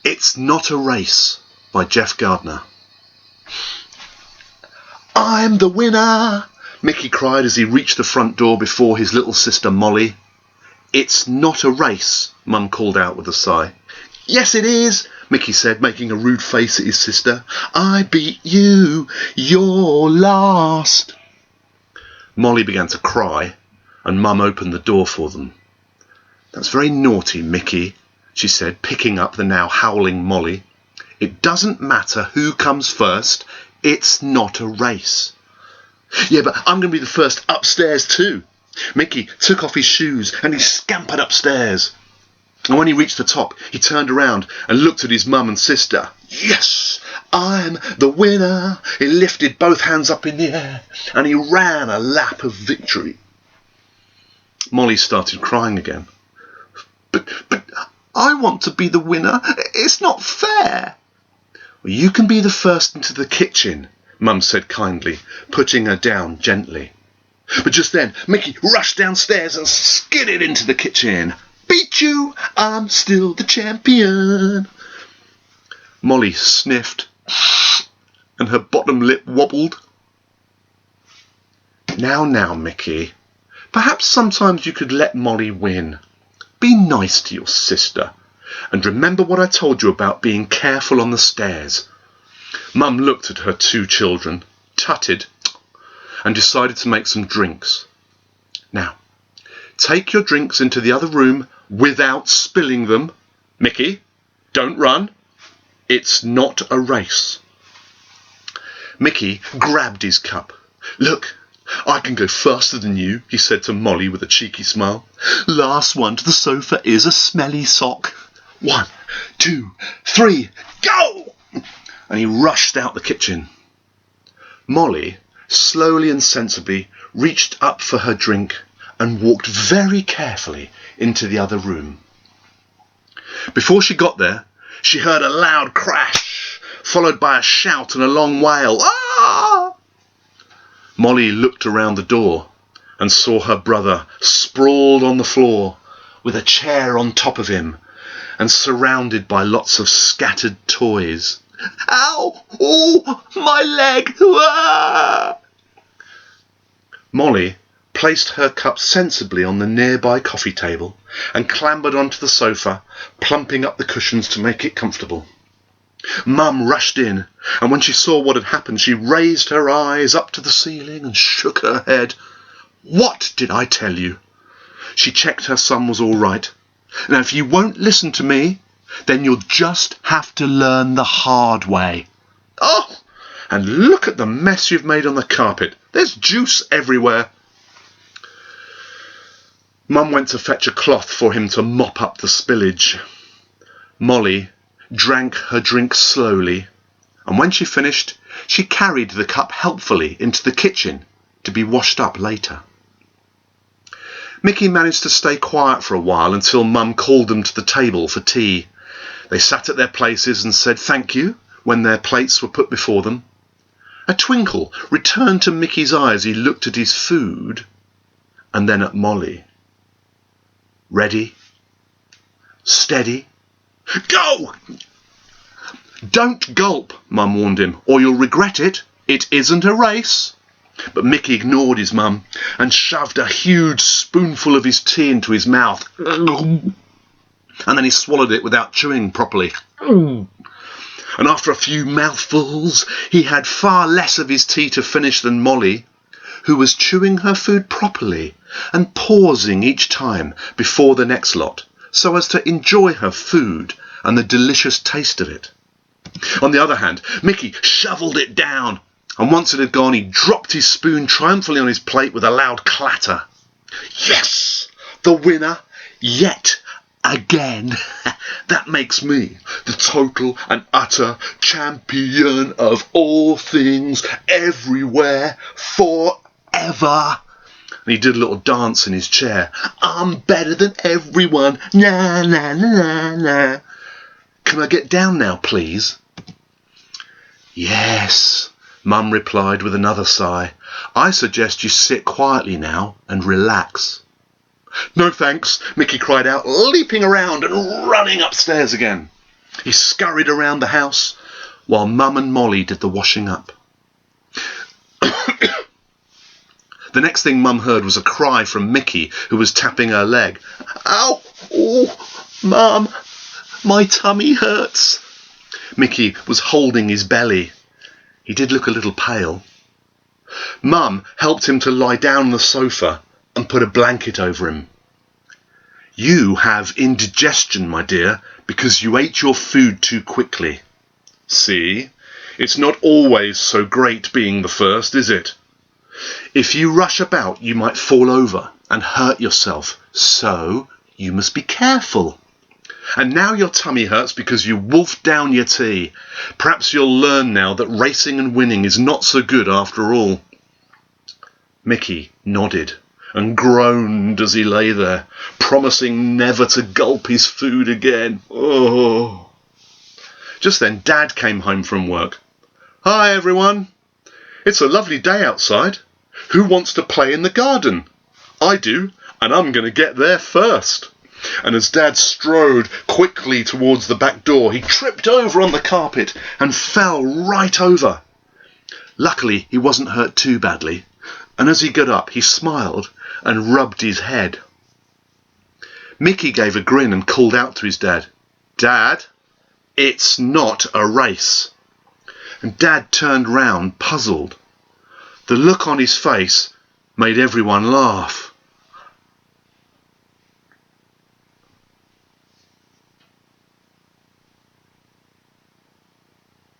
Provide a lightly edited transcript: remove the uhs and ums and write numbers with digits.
It's Not a Race by Gardiner. I'm the winner, Mickey cried as he reached the front door before his little sister Molly. It's not a race, Mum called out with a sigh. Yes, it is, Mickey said, making a rude face at his sister. I beat you. You're last. Molly began to cry, and Mum opened the door for them. That's very naughty, Mickey, she said, picking up the now howling Molly. It doesn't matter who comes first. It's not a race. Yeah, but I'm going to be the first upstairs too. Mickey took off his shoes and he scampered upstairs. And when he reached the top, he turned around and looked at his mum and sister. Yes, I'm the winner. He lifted both hands up in the air and he ran a lap of victory. Molly started crying again. But I want to be the winner. It's not fair. Well, you can be the first into the kitchen, Mum said kindly, putting her down gently. But just then, Mickey rushed downstairs and skidded into the kitchen. Beat you, I'm still the champion. Molly sniffed and her bottom lip wobbled. Now, Mickey, perhaps sometimes you could let Molly win. Be nice to your sister. And remember what I told you about being careful on the stairs. Mum looked at her two children, tutted, and decided to make some drinks. Now, take your drinks into the other room without spilling them. Mickey, don't run. It's not a race. Mickey grabbed his cup. Look, I can go faster than you, he said to Molly with a cheeky smile. Last one to the sofa is a smelly sock. 1, 2, 3, go! And he rushed out the kitchen. Molly, slowly and sensibly, reached up for her drink and walked very carefully into the other room. Before she got there, she heard a loud crash, followed by a shout and a long wail. Ah! Molly looked around the door and saw her brother sprawled on the floor with a chair on top of him and surrounded by lots of scattered toys. Ow! Oh, my leg! Ah! Molly placed her cup sensibly on the nearby coffee table and clambered onto the sofa, plumping up the cushions to make it comfortable. Mum rushed in, and when she saw what had happened, she raised her eyes up to the ceiling and shook her head. What did I tell you? She checked her son was all right. Now, if you won't listen to me, then you'll just have to learn the hard way. Oh, and look at the mess you've made on the carpet. There's juice everywhere. Mum went to fetch a cloth for him to mop up the spillage. Molly drank her drink slowly, and when she finished, she carried the cup helpfully into the kitchen to be washed up later. Mickey managed to stay quiet for a while until Mum called them to the table for tea. They sat at their places and said thank you when their plates were put before them. A twinkle returned to Mickey's eye as he looked at his food and then at Molly. Ready? Steady? Go! Don't gulp, Mum warned him, or you'll regret it. It isn't a race. But Mickey ignored his mum and shoved a huge spoonful of his tea into his mouth. And then he swallowed it without chewing properly. And after a few mouthfuls, he had far less of his tea to finish than Molly, who was chewing her food properly and pausing each time before the next lot, so as to enjoy her food and the delicious taste of it. On the other hand, Mickey shoveled it down, and once it had gone, he dropped his spoon triumphantly on his plate with a loud clatter. Yes, the winner, yet again. That makes me the total and utter champion of all things, everywhere, forever. And he did a little dance in his chair. I'm better than everyone. Na, na, na, na. Can I get down now, please? Yes, Mum replied with another sigh. I suggest you sit quietly now and relax. No thanks, Mickey cried out, leaping around and running upstairs again. He scurried around the house while Mum and Molly did the washing up. The next thing Mum heard was a cry from Mickey, who was tapping her leg. "Ow! Oh, Mum, my tummy hurts." Mickey was holding his belly. He did look a little pale. Mum helped him to lie down on the sofa and put a blanket over him. "You have indigestion, my dear, because you ate your food too quickly. See, it's not always so great being the first, is it? If you rush about, you might fall over and hurt yourself, so you must be careful. And now your tummy hurts because you wolfed down your tea. Perhaps you'll learn now that racing and winning is not so good after all." Mickey nodded and groaned as he lay there, promising never to gulp his food again. Oh. Just then Dad came home from work. "Hi, everyone. It's a lovely day outside. Who wants to play in the garden? I do, and I'm going to get there first." And as Dad strode quickly towards the back door, he tripped over on the carpet and fell right over. Luckily, he wasn't hurt too badly, and as he got up, he smiled and rubbed his head. Mickey gave a grin and called out to his dad, "Dad, it's not a race." And Dad turned round, puzzled. The look on his face made everyone laugh.